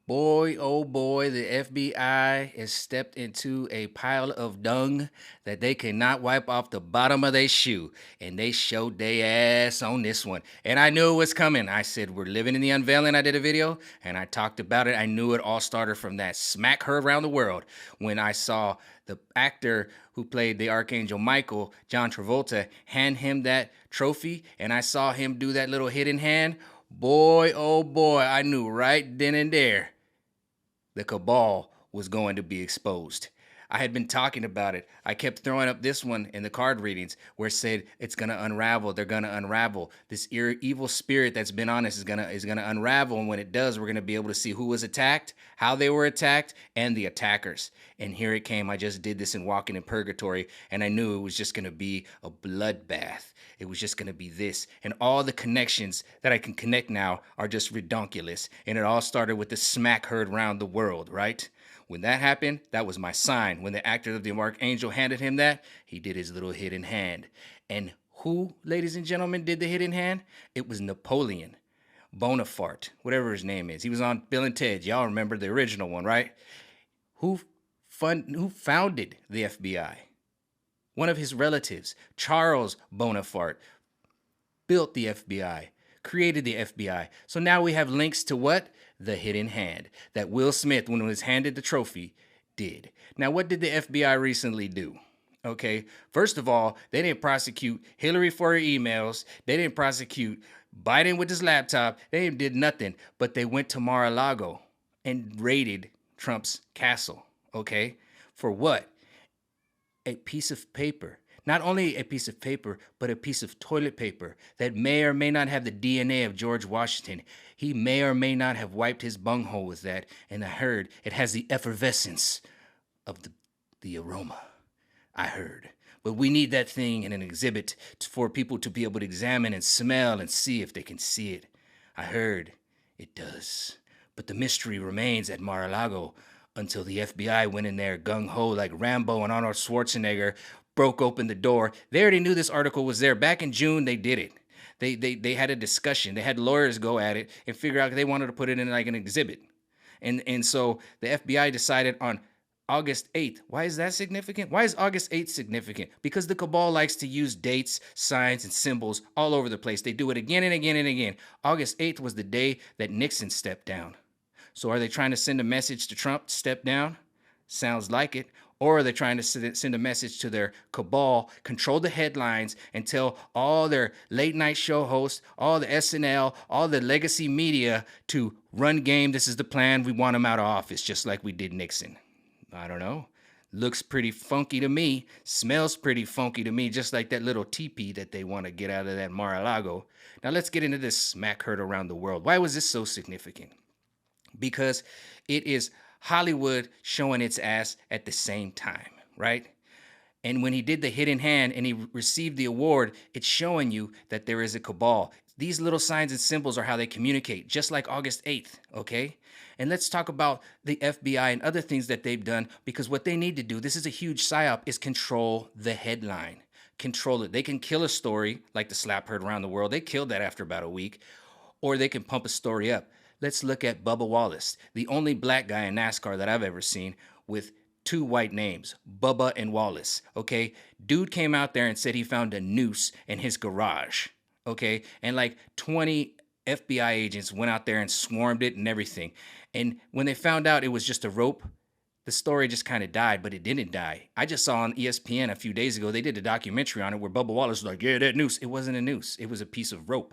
Boy, oh boy, the FBI has stepped into a pile of dung that they cannot wipe off the bottom of their shoe. And they showed their ass on this one. And I knew it was coming. I said, we're living in the unveiling. I did a video and I talked about it. I knew it all started from that smack heard around the world when I saw the actor who played the Archangel Michael, John Travolta, hand him that trophy. And I saw him do that little hidden hand. Boy, oh boy, I knew right then and there the cabal was going to be exposed. I had been talking about it. I kept throwing up this one in the card readings where it said it's gonna unravel. They're gonna unravel. This evil spirit that's been on us is gonna unravel, and when it does, we're gonna be able to see who was attacked, how they were attacked, and the attackers. And here it came. I just did this in Walking in Purgatory, and I knew it was just gonna be a bloodbath. It was just gonna be this, and all the connections that I can connect now are just redonkulous. And it all started with the smack heard round the world, right? When that happened, that was my sign. When the actor of the Archangel handed him that, he did his little hidden hand. And who, ladies and gentlemen, did the hidden hand? It was Napoleon Bonaparte, whatever his name is. He was on Bill and Ted. Y'all remember the original one, right? Who who founded the FBI? One of his relatives, Charles Bonaparte, built the FBI, created the FBI. So now we have links to what? The hidden hand that Will Smith, when he was handed the trophy, did. Now, what did the FBI recently do? Okay, first of all, they didn't prosecute Hillary for her emails. They didn't prosecute Biden with his laptop. They did nothing, but they went to Mar-a-Lago and raided Trump's castle. Okay, for what? A piece of paper. Not only a piece of paper, but a piece of toilet paper that may or may not have the DNA of George Washington. He may or may not have wiped his bunghole with that, and I heard it has the effervescence of the aroma. I heard. But we need that thing in an exhibit for people to be able to examine and smell and see if they can see it. I heard it does. But the mystery remains at Mar-a-Lago until the FBI went in there gung-ho like Rambo and Arnold Schwarzenegger, broke open the door. They already knew this article was there. Back in June, they did it. They had a discussion. They had lawyers go at it and figure out they wanted to put it in like an exhibit. And so the FBI decided on August 8th. Why is that significant? Why is August 8th significant? Because the cabal likes to use dates, signs, and symbols all over the place. They do it again and again and again. August 8th was the day that Nixon stepped down. So are they trying to send a message to Trump to step down? Sounds like it. Or are they trying to send a message to their cabal, control the headlines, and tell all their late night show hosts, all the SNL, all the legacy media to run game? This is the plan. We want them out of office, just like we did Nixon. I don't know. Looks pretty funky to me. Smells pretty funky to me, just like that little teepee that they want to get out of that Mar-a-Lago. Now let's get into this smack heard around the world. Why was this so significant? Because it is Hollywood showing its ass at the same time, right? And when he did the hidden hand and he received the award, it's showing you that there is a cabal. These little signs and symbols are how they communicate, just like August 8th, okay? And let's talk about the FBI and other things that they've done, because what they need to do, this is a huge psyop, is control the headline. Control it. They can kill a story like the slap heard around the world. They killed that after about a week. Or they can pump a story up. Let's look at Bubba Wallace, the only black guy in NASCAR that I've ever seen with two white names, Bubba and Wallace, okay? Dude came out there and said he found a noose in his garage, okay? And like 20 FBI agents went out there and swarmed it and everything. And when they found out it was just a rope, the story just kind of died, but it didn't die. I just saw on ESPN a few days ago, they did a documentary on it where Bubba Wallace was like, yeah, that noose. It wasn't a noose. It was a piece of rope.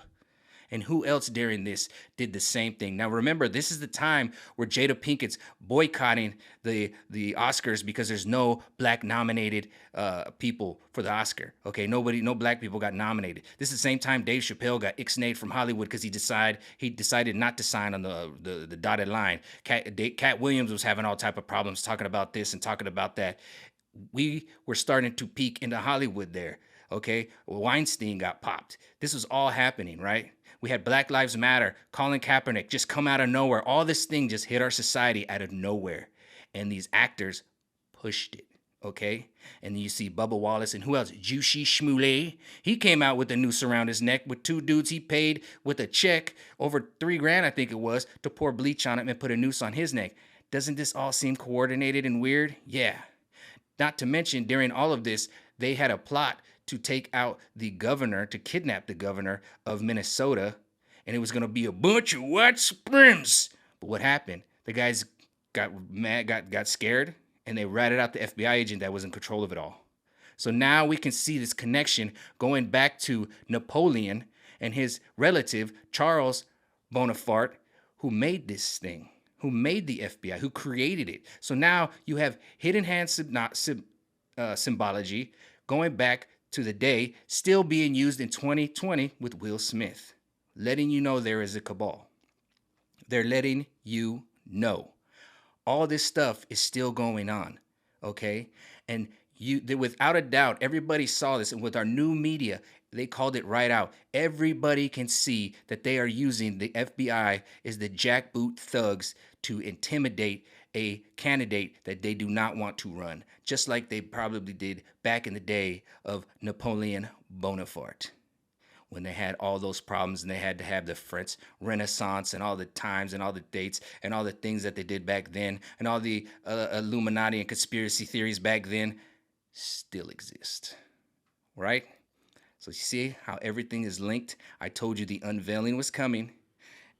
And who else during this did the same thing? Now remember, this is the time where Jada Pinkett's boycotting the Oscars because there's no black nominated people for the Oscar. Okay, no black people got nominated. This is the same time Dave Chappelle got ixnayed from Hollywood because he decided not to sign on the dotted line. Cat Williams was having all type of problems talking about this and talking about that. We were starting to peak into Hollywood there. Okay, Weinstein got popped. This was all happening, right? We had Black Lives Matter, Colin Kaepernick just come out of nowhere. All this thing just hit our society out of nowhere. And these actors pushed it. Okay, and you see Bubba Wallace and who else? Juicy Schmule. He came out with a noose around his neck with two dudes he paid with a check over $3,000, I think it was, to pour bleach on him and put a noose on his neck. Doesn't this all seem coordinated and weird? Yeah. Not to mention, during all of this, they had a plot to take out the governor, to kidnap the governor of Minnesota, and it was going to be a bunch of white supremacists. But what happened? The guys got mad, got scared, and they ratted out the FBI agent that was in control of it all. So now we can see this connection going back to Napoleon and his relative, Charles Bonaparte, who made this thing, who made the FBI, who created it. So now you have hidden hand symbology going back to the day, still being used in 2020 with Will Smith, letting you know there is a cabal. They're letting you know. All this stuff is still going on, okay? And without a doubt, everybody saw this, and with our new media, they called it right out. Everybody can see that they are using the FBI as the jackboot thugs to intimidate a candidate that they do not want to run, just like they probably did back in the day of Napoleon Bonaparte, when they had all those problems and they had to have the French Renaissance and all the times and all the dates and all the things that they did back then and all the Illuminati and conspiracy theories back then still exist, right? So you see how everything is linked? I told you the unveiling was coming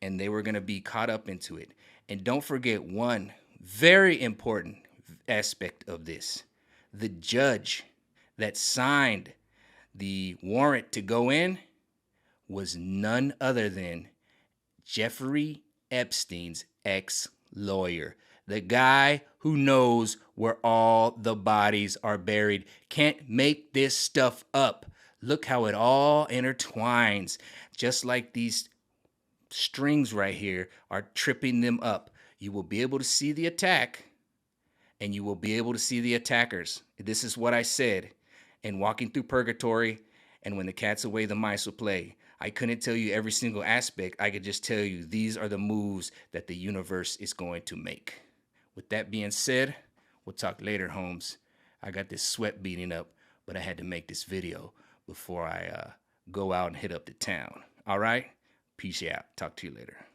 and they were going to be caught up into it. And don't forget one very important aspect of this. The judge that signed the warrant to go in was none other than Jeffrey Epstein's ex-lawyer, the guy who knows where all the bodies are buried. Can't make this stuff up. Look how it all intertwines, just like these strings right here are tripping them up. You will be able to see the attack, and you will be able to see the attackers. This is what I said in Walking Through Purgatory and When the Cat's Away, the Mice Will Play. I couldn't tell you every single aspect. I could just tell you these are the moves that the universe is going to make. With that being said, we'll talk later, Holmes. I got this sweat beating up, but I had to make this video before I go out and hit up the town. All right? Peace out. Talk to you later.